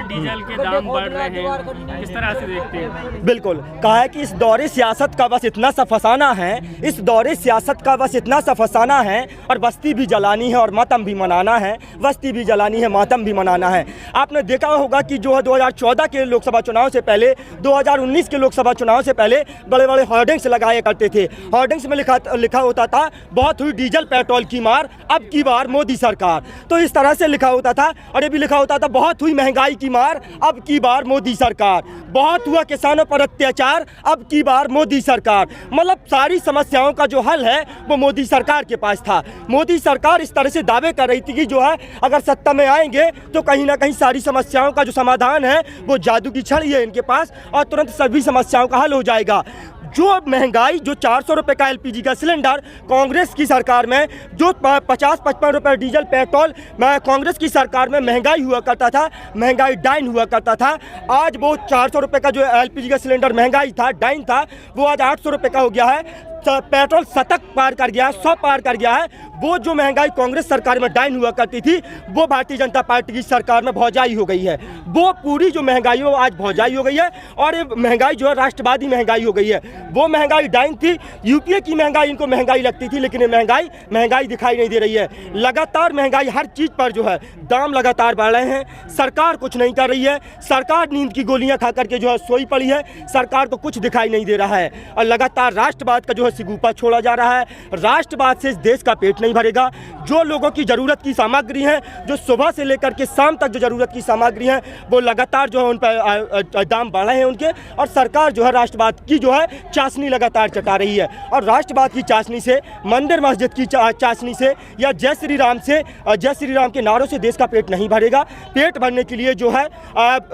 Diesel के दाम बढ़ रहे हैं, किस तरह से देखते हैं? बिल्कुल कहा है कि इस दौरे सियासत का बस इतना सा फसाना है, इस दौरे सियासत का बस इतना सा फसाना है, और बस्ती भी जलानी है और मातम भी मनाना है, बस्ती भी जलानी है, मातम भी मनाना है। आपने देखा होगा कि जो है 2014 के लोकसभा चुनाव से पहले, 2019 के लोकसभा चुनाव से पहले बड़े बड़े होर्डिंग्स लगाए करते थे। होर्डिंग्स में लिखा होता था बहुत हुई डीजल पेट्रोल की मार, अब की बार मोदी सरकार। तो इस तरह से लिखा होता था, और ये भी लिखा होता था बहुत हुई महंगाई की मार, अब की बार मोदी सरकार। बहुत हुआ किसानों पर अत्याचार, अब की बार मोदी सरकार। मतलब सारी समस्याओं का जो हल है वो मोदी सरकार के पास था। मोदी सरकार इस तरह से दावे कर रही थी कि जो है अगर सत्ता में आएंगे तो कहीं ना कहीं सारी समस्याओं का जो समाधान है वो जादू की छड़ी है इनके पास, और तुरंत सभी समस्याओं का हल हो जाएगा। जो महंगाई, जो 400 रुपये का एलपीजी का सिलेंडर कांग्रेस की सरकार में, जो 50-55 रुपये डीजल पेट्रोल कांग्रेस की सरकार में महंगाई हुआ करता था, महंगाई डाइन हुआ करता था, आज वो 400 रुपये का जो एलपीजी का सिलेंडर महंगाई था, डाइन था, वो आज 800 रुपये का हो गया है। पेट्रोल 100 पार कर गया है, 100 पार कर गया है। वो जो महंगाई कांग्रेस सरकार में डाइन हुआ करती थी वो भारतीय जनता पार्टी की सरकार में भौजाई हो गई है। वो पूरी जो महंगाई है वो आज भौजाई हो गई है, और ये महंगाई जो है राष्ट्रवादी महंगाई हो गई है। वो महंगाई डाइन थी, यूपीए की महंगाई इनको महंगाई लगती थी, लेकिन ये महंगाई दिखाई नहीं दे रही है। लगातार महंगाई हर चीज़ पर जो है दाम लगातार बढ़ रहे हैं, सरकार कुछ नहीं कर रही है, सरकार नींद की गोलियां खा करके जो है सोई पड़ी है, सरकार को कुछ दिखाई नहीं दे रहा है, और लगातार राष्ट्रवाद का जो है सिगुफा छोड़ा जा रहा है। राष्ट्रवाद से इस देश का पेट नहीं भरेगा। जो लोगों की ज़रूरत की सामग्री है, जो सुबह से लेकर के शाम तक जो ज़रूरत की सामग्री है, वो लगातार जो है उन पर दाम बढ़े हैं उनके, और सरकार जो है राष्ट्रवाद की जो है चाशनी लगातार चटा रही है। और राष्ट्रवाद की चाशनी से, मंदिर मस्जिद की चाशनी से, या जय श्री राम से, जय श्री राम के नारों से देश का पेट नहीं भरेगा। पेट भरने के लिए जो है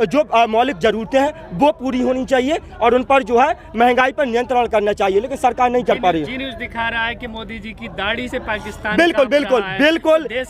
जो मौलिक ज़रूरतें हैं वो पूरी होनी चाहिए, और उन पर जो है महंगाई पर नियंत्रण करना चाहिए, लेकिन सरकार नहीं कर पा रही है। जी न्यूज़ दिखा रहा है कि मोदी जी की दाढ़ी से पाकिस्तान बिल्कुल बिल्कुल बिल्कुल ये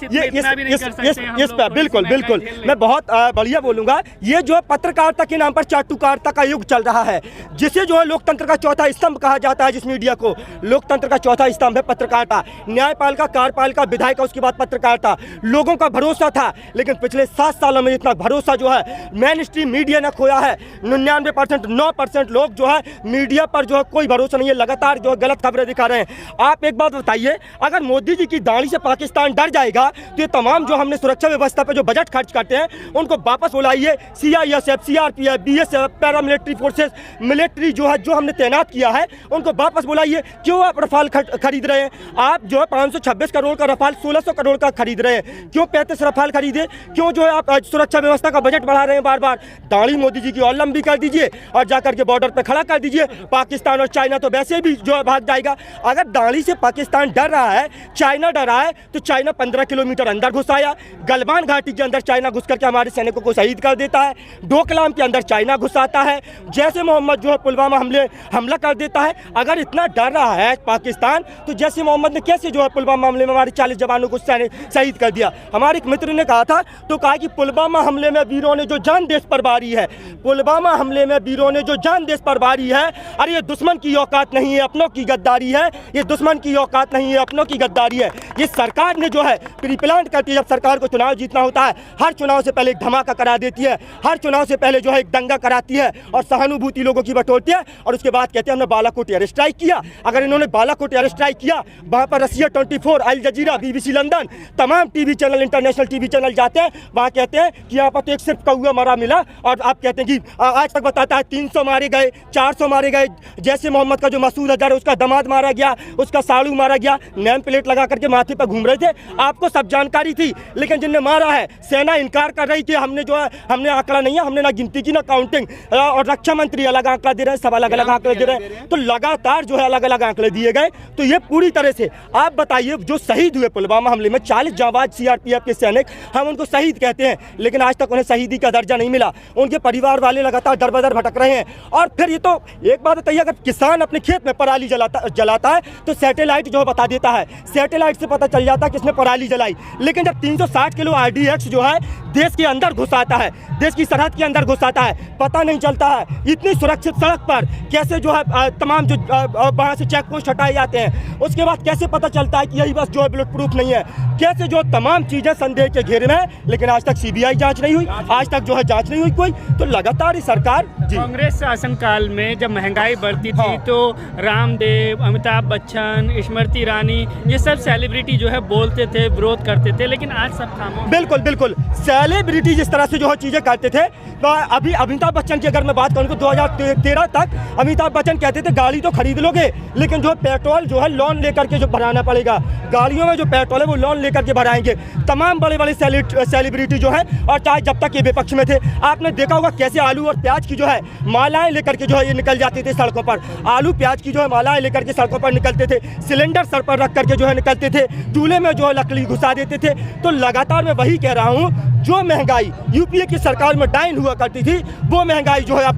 इस पर बिल्कुल मैं बहुत बढ़िया बोलूंगा। ये जो पत्रकारिता के नाम पर चाटुकारिता का युग चल रहा है, जिसे जो है लोकतंत्र का चौथा स्तंभ कहा जाता है। जिस मीडिया को लोकतंत्र का चौथा स्तंभ है पत्रकारिता, न्यायपालिका, कार्यपालिका, विधायिका, उसके बाद पत्रकारिता। लोगों का भरोसा था, लेकिन पिछले 7 सालों में इतना भरोसा जो है मेन स्ट्रीम मीडिया ने खोया है। 99% 9% लोग जो है मीडिया पर जो है कोई भरोसा नहीं है, लगातार जो है गलत खबरें दिखा रहे हैं। आप एक बात बताइए, अगर मोदी जी की दाढ़ी से पाकिस्तान डर जाएगा तो ये तमाम जो हमने सुरक्षा व्यवस्था पे जो बजट खर्च करते हैं उनको वापस बुलाइए। CISF, CRPF, BSF, paramilitary forces, military जो है जो हमने तैनात किया है उनको वापस बुलाइए। क्यों आप रफाल खरीद रहे हैं? आप जो है 526 करोड़ का रफाल 1600 करोड़ का खरीद रहे हैं, क्यों 35 रफाल खरीदे? क्यों जो है आप सुरक्षा व्यवस्था का बजट बढ़ा रहे हैं बार बार? दाढ़ी मोदी जी की और लंबी कर दीजिए और जाकर के बॉर्डर पर खड़ा कर दीजिए। पाकिस्तान और चाइना तो वैसे भी जो है भाग जाएगा। अगर दाढ़ी से पाकिस्तान डर रहा है, चाइना डर रहा है, तो चाइना 15 किलोमीटर अंदर घुस आया। गलवान घाटी के अंदर चाइना घुस करके हमारे सैनिकों को शहीद कर देता है। डोकलाम के अंदर चाइना घुस आता है। जैसे मोहम्मद जो है पुलवामा हमला कर देता है। अगर इतना डर रहा है पाकिस्तान, तो जैसे मोहम्मद ने कैसे जो है पुलवामा हमले में हमारे 40 जवानों को शहीद कर दिया? हमारे एक मित्र ने कहा था, तो कहा कि पुलवामा हमले में वीरों ने जो जान देश पर वारी है, पुलवामा हमले में वीरों ने जो जान देश पर वारी है। अरे ये दुश्मन की औकात नहीं है, अपनों की गद्दारी है। ये दुश्मन की औकात नहीं है, अपनों की गद्दारी है। ये सरकार ने जो है प्री प्लान करती है। जब सरकार को चुनाव जीतना होता है, हर चुनाव से पहले एक धमाका करा देती है, हर चुनाव से पहले जो है एक दंगा कराती है और सहानुभूति लोगों की बटोरती है, और उसके बाद कहते हैं हमने बालाकोट एयर स्ट्राइक किया। अगर इन्होंने बालाकोट एयर स्ट्राइक किया, वहाँ पर रसिया 24, अल जजीरा, BBC लंदन, तमाम TV channel, international TV channel जाते हैं, वहाँ कहते हैं कि यहाँ पर तो एक सिर्फ कौआ मरा मिला, और आप कहते हैं कि आज तक बताता है 300 मारे गए, 400 मारे गए। जैसे मोहम्मद का जो मसूद अजहर है उसका दामाद मारा गया, उसका साड़ू मारा गया, नेम प्लेट लगा करके माथे पर घूम रहे थे। आपको सब जानकारी थी, लेकिन जिनने मारा है सेना इनकार कर रही थी। हमने जो है हमने आंकड़ा नहीं है, हमने ना गिनती की ना काउंटिंग, और रक्षा मंत्री अलग आंकड़ा दे रहे हैं, सब अलग अलग आंकड़े दे रहे हैं। तो लगातार जो है अलग अलग आंकड़े दिए गए। तो ये पूरी तरह से आप बताइए, जो शहीद हुए पुलवामा हमले में 40 जांबाज सीआरपीएफ के सैनिक, हम उनको शहीद कहते हैं, लेकिन आज तक उन्हें शहीदी का दर्जा नहीं मिला। उनके परिवार वाले लगातार दर बदर भटक रहे हैं। और फिर ये तो एक बात बताइए, अगर किसान अपने खेत में पराली जलाता है तो सैटेलाइट जो है बता देता है, सैटेलाइट से पता चल जाता है किसने पराली जलाई। लेकिन जब 360 किलो RDX जो है देश के अंदर घुस आता है, देश की सरहद के अंदर घुस आता है, पता नहीं चलता है। इतनी सुरक्षित सड़क पर कैसे जो है तमाम जो वहाँ से चेक पोस्ट हटाए जाते हैं, उसके बाद कैसे पता चलता है कि यही बस जो है बुलेट प्रूफ नहीं है? कैसे जो तमाम चीजें संदेह के घेरे में है, लेकिन आज तक सीबीआई जांच नहीं हुई, आज तक जो है जांच नहीं हुई कोई। तो लगातार सरकार जी कांग्रेस शासनकाल में जब महंगाई बढ़ती थी हाँ। तो रामदेव, अमिताभ बच्चन, स्मृति ईरानी ये सब सेलिब्रिटी जो है बोलते थे, विरोध करते थे, लेकिन आज सब खामोश। बिल्कुल बिल्कुल, सेलिब्रिटी जिस तरह से जो है चीजें करते थे, तो अभी अमिताभ बच्चन की अगर मैं बात करूँ तो 2013 तक अमिताभ बच्चन कहते थे गाड़ी तो खरीद लोगे, लेकिन जो पेट्रोल जो है लोन लेकर के जो भराना पड़ेगा, गाड़ियों में जो पेट्रोल है वो लोन लेकर के भराएंगे। तमाम बड़े बड़े सेलिब्रिटी जो है, और चाहे जब तक ये विपक्ष में थे, आपने देखा होगा कैसे आलू और प्याज की जो है मालाएं लेकर के जो है ये निकल जाते थे सड़कों पर, आलू प्याज की जो है मालाएं लेकर के सड़कों पर निकलते थे, सिलेंडर सर पर रख करके जो है निकलते थे, चूल्हे में जो है लकड़ी घुसा देते थे। तो लगातार मैं वही कह रहा हूँ, जो महंगाई यूपीए की सरकार में डाइन हुआ करती थी, वो महंगाई जो है अब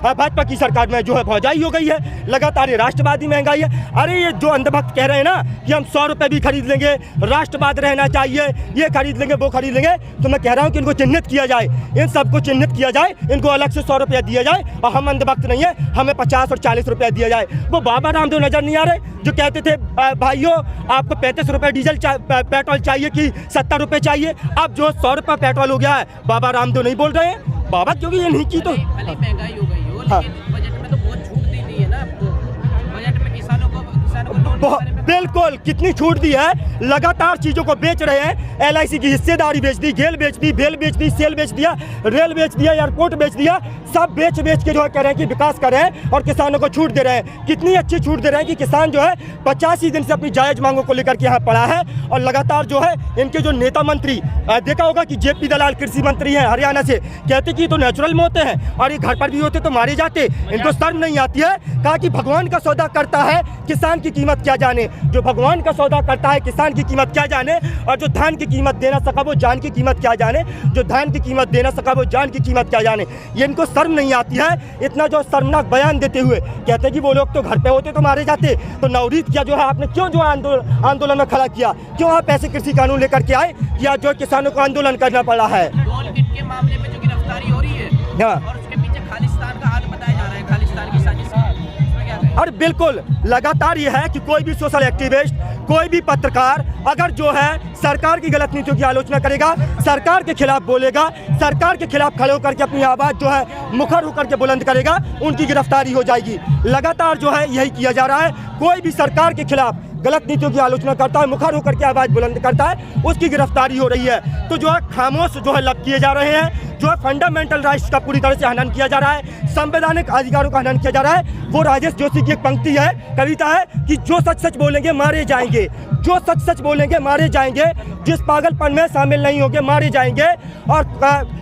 भाजपा की सरकार में जो है भौजाई हो गई है। लगातार ये राष्ट्रवादी महंगाई है। अरे ये जो अंधभक्त कह रहे हैं ना कि हम 100 रुपये भी खरीद लेंगे, राष्ट्रवाद रहना चाहिए, ये खरीद लेंगे, वो खरीद लेंगे, तो मैं कह रहा हूँ कि इनको चिन्हित किया जाए, इन सबको चिन्हित किया जाए, इनको अलग से 100 रुपया दिया जाए, और हम अंधभक्त नहीं है, हमें 50 और 40 रुपया दिया जाए। वो बाबा रामदेव नजर नहीं आ रहे जो कहते थे भाइयों आपको 35 रुपये डीजल पेट्रोल चाहिए कि 70 रुपये चाहिए, अब जो 100 रुपये पेट्रोल हो गया है, बाबा रामदेव नहीं बोल रहे हैं। बाबा क्योंकि ये नहीं की तो महंगाई हो गई हो, लेकिन हाँ। बजट में तो बहुत छूट दी गई है ना आपको, बजट में किसानों को लोन बिल्कुल कितनी छूट दी है, लगातार चीजों को बेच रहे हैं। LIC की हिस्सेदारी बेच दी, गेल बेच दी, भेल बेच दी, सेल बेच दिया, रेल बेच दिया, एयरपोर्ट बेच दिया, सब बेच के जो है कह रहे हैं कि विकास कर रहे हैं और किसानों को छूट दे रहे हैं। कितनी अच्छी छूट दे रहे हैं कि किसान जो है 85 दिन से अपनी जायज मांगों को लेकर के यहाँ पड़ा है। और लगातार जो है इनके जो नेता मंत्री, देखा होगा कि JP दलाल कृषि मंत्री हैं हरियाणा से, कहते कि तो नेचुरल में होते हैं और ये घर पर भी होते तो मारे जाते, इनको शर्म नहीं आती है। कहा कि भगवान का सौदा करता है किसान की कीमत क्या जाने, जो भगवान का सौदा करता है किसान की कीमत क्या जाने, और जो धान की कीमत देना सका वो जान की कीमत क्या जाने, जो धान की कीमत देना सका वो जान की कीमत क्या जाने। ये इनको शर्म नहीं आती है। इतना जो शर्मनाक बयान देते हुए कहते कि वो लोग तो घर पे होते तो मारे जाते, तो नवरीत किया जो है आपने क्यों जो आंदोलन में खड़ा किया, क्यों आप ऐसे कृषि कानून लेकर के आए कि आज जो किसानों को आंदोलन करना पड़ा है। टोल किट के मामले में जो गिरफ्तारी हो रही है और उसके पीछे खालिस्तान का हाथ बताया जा रहा है, खालिस्तान की साजिश है, इसमें क्या कहें? और बिल्कुल लगातार ये है कि कोई भी सोशल एक्टिविस्ट, कोई भी पत्रकार अगर जो है सरकार की गलत नीतियों की आलोचना करेगा, सरकार के खिलाफ बोलेगा, सरकार के खिलाफ खड़े होकर के अपनी आवाज़ जो है मुखर होकर के बुलंद करेगा, उनकी गिरफ्तारी हो जाएगी। लगातार जो है यही किया जा रहा है। कोई भी सरकार के खिलाफ गलत नीतियों की आलोचना करता है, मुखर होकर के आवाज़ बुलंद करता है, उसकी गिरफ्तारी हो रही है। तो जो है खामोश जो है लब किए जा रहे हैं, जो है फंडामेंटल राइट्स का पूरी तरह से हनन किया जा रहा है, संवैधानिक अधिकारों का हनन किया जा रहा है। वो राजेश जोशी की एक पंक्ति है, कविता है कि जो सच सच बोलेंगे मारे जाएंगे, जो सच सच बोलेंगे मारे जाएंगे, जिस पागलपन में शामिल नहीं होंगे मारे जाएंगे, और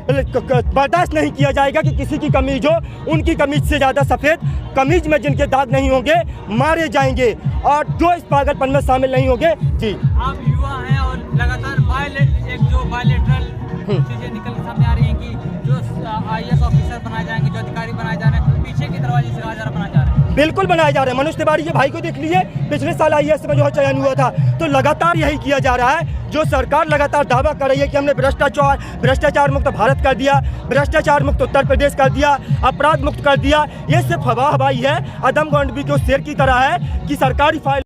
बर्दाश्त नहीं किया जाएगा कि किसी की कमीज हो उनकी कमीज से ज़्यादा सफ़ेद, कमीज में जिनके दाग नहीं होंगे मारे जाएंगे, और जो इस पागलपन में शामिल नहीं होंगे। जी आप युवा हैं और लगातार बायलेटरल चीज़ें निकल के सामने आ रही हैं कि जो IAS ऑफिसर बनाए जाएंगे, जो अधिकारी बनाए जा रहे हैं, पीछे के दरवाजे से राजा बनाए जा रहे हैं। बिल्कुल बनाए जा रहे हैं। मनोज तिवारी ये भाई को देख लीजिए, पिछले साल IAS में जो है चयन हुआ था। तो लगातार यही किया जा रहा है। जो सरकार लगातार दावा कर रही है कि हमने भ्रष्टाचार मुक्त भारत कर दिया, भ्रष्टाचार मुक्त उत्तर प्रदेश कर दिया, अपराध मुक्त कर दिया, ये सिर्फ हवा हवाई है, अदम गोंडवी के शेर की तरह है कि सरकारी फाइल